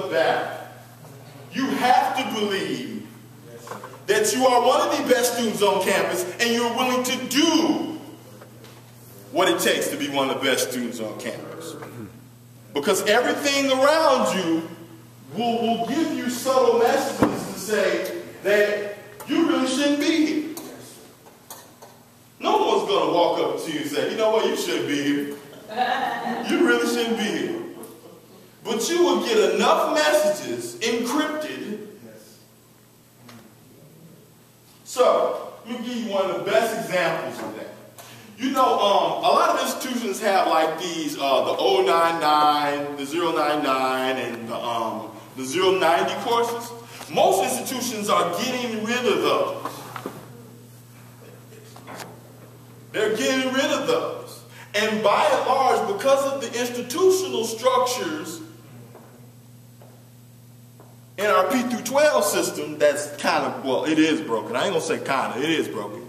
the bat, you have to believe that you are one of the best students on campus and you're willing to do what it takes to be one of the best students on campus. Because everything around you will give you subtle messages to say that you really shouldn't be here. No one's going to walk up to you and say, you know what, you shouldn't be here. You really shouldn't be here. But you will get enough messages encrypted. So, let me give you one of the best examples of that. You know, a lot of institutions have like these, the 099, the 099, and the 090 courses. Most institutions are getting rid of those. They're getting rid of those. And by and large, because of the institutional structures in our P through 12 system, that's kind of, well, it is broken. I ain't going to say kind of, it is broken.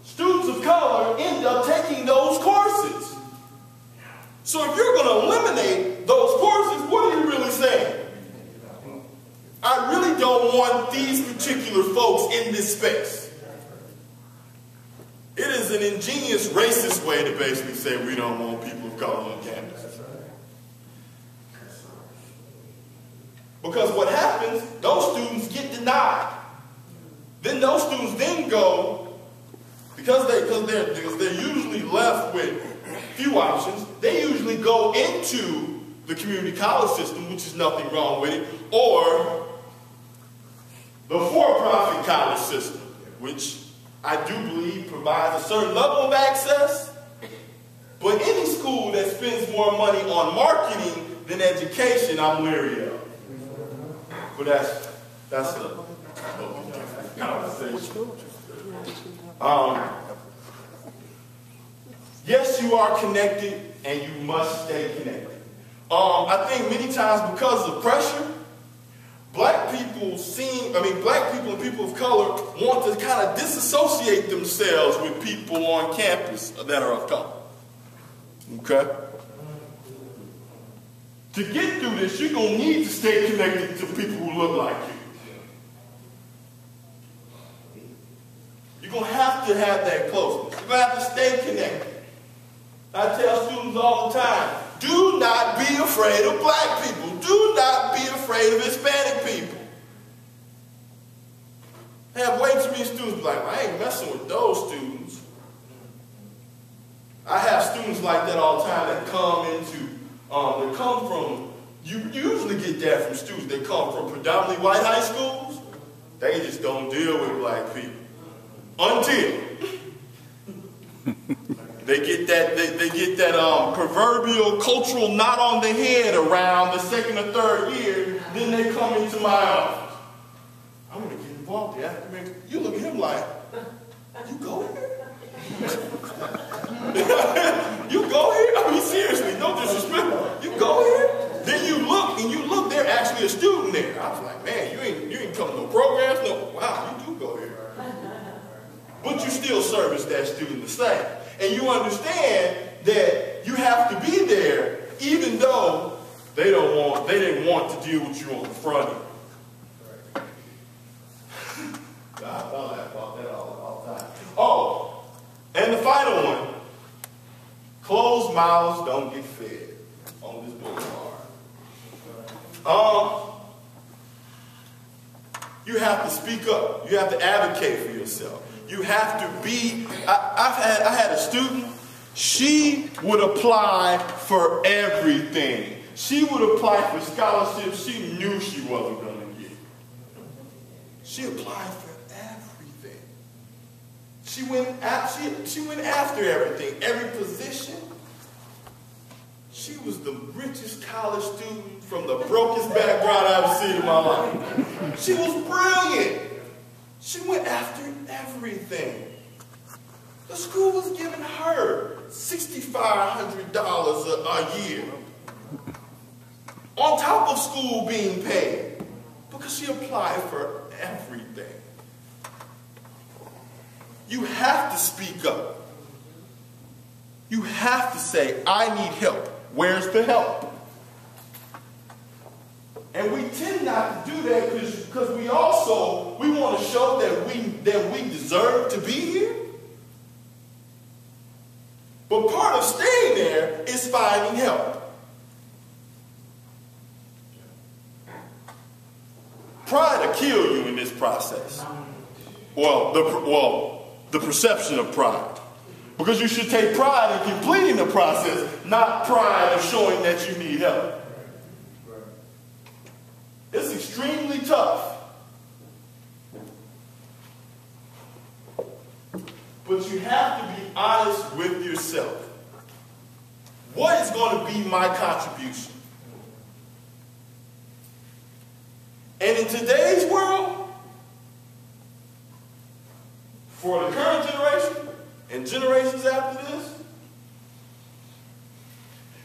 Students of color end up taking those courses. So if you're going to eliminate those courses, what are you really saying? I really don't want these particular folks in this space. It is an ingenious racist way to basically say we don't want people of color on campus. Because what happens, those students get denied. Then those students then go, because they're usually left with few options, they usually go into the community college system, which is nothing wrong with it, or the for-profit college system, which I do believe provides a certain level of access. But any school that spends more money on marketing than education, I'm leery of. But that's a different conversation. Yes, you are connected, and you must stay connected. I think many times because of pressure, black people and people of color want to kind of disassociate themselves with people on campus that are of color. Okay? To get through this, you're going to need to stay connected to people who look like you. You're going to have that closeness. You're going to have to stay connected. I tell students all the time, do not be afraid of black people. Do not be afraid of Hispanic people. I have way too many students be like, I ain't messing with those students. I have students like that all the time that come from, you usually get that from students that come from predominantly white high schools. They just don't deal with black people. Until they get that proverbial cultural knot on the head around the second or third year, then they come into my office. I'm going to get involved there. You look at him like, you go here? You go here? I mean, seriously, no disrespect. You go here? Then you look, they're actually a student there. I was like, man, you ain't come to no programs? No, wow, you do go here. But you still service that student the same. And you understand that you have to be there even though they didn't want to deal with you on the front end. I laugh about that all the time. Oh, and the final one. Closed mouths don't get fed on this boulevard. You have to speak up. You have to advocate for yourself. You have to be, I had a student, she would apply for everything. She would apply for scholarships she knew she wasn't going to get. She applied for everything. She went after everything, every position. She was the richest college student from the brokest background I've ever seen in my life. She was brilliant. She went after everything. The school was giving her $6,500 a year on top of school being paid because she applied for everything. You have to speak up. You have to say, I need help. Where's the help? And we tend not to do that because we want to show that we deserve to be here. But part of staying there is finding help. Pride will kill you in this process. The perception of pride. Because you should take pride in completing the process, not pride of showing that you need help. It's extremely tough. But you have to be honest with yourself. What is going to be my contribution? And in today's world, for the current generation and generations after this,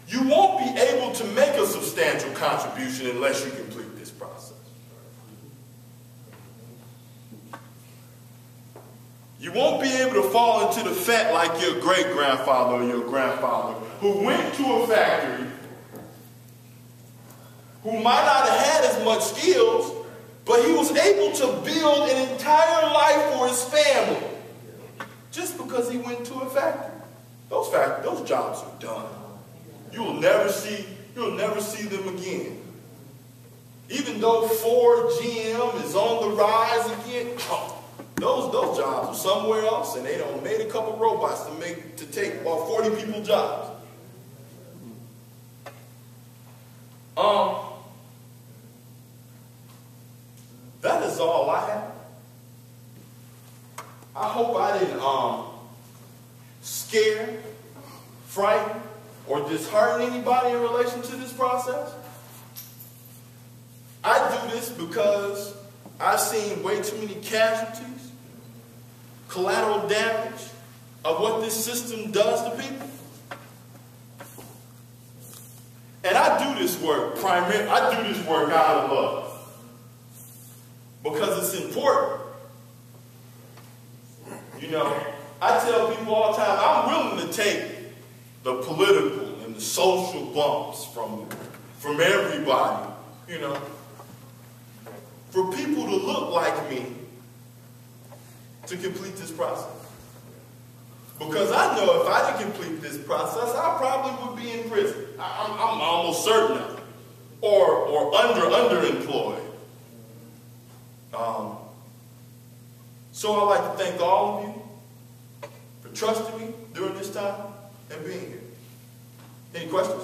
you won't be able to make a substantial contribution unless you complete this process. You won't be able to fall into the fat like your great-grandfather or your grandfather who went to a factory, who might not have had as much skills, but he was able to build an entire life for his family just because he went to a factory. Those jobs are done. You'll never see them again. Even though Ford, GM is on the rise again, those jobs are somewhere else, and they done made a couple robots to take about 40 people's jobs. That is all I have. I hope I didn't scare, frighten, or dishearten anybody in relation to this process. I do this because I've seen way too many casualties, collateral damage of what this system does to people. And I do this work out of love. Because it's important. You know, I tell people all the time, I'm willing to take the political and the social bumps from everybody, you know, for people to look like me to complete this process. Because I know if I didn't complete this process, I probably would be in prison. I'm almost certain of it. Or underemployed. So I'd like to thank all of you for trusting me during this time and being here. Any questions?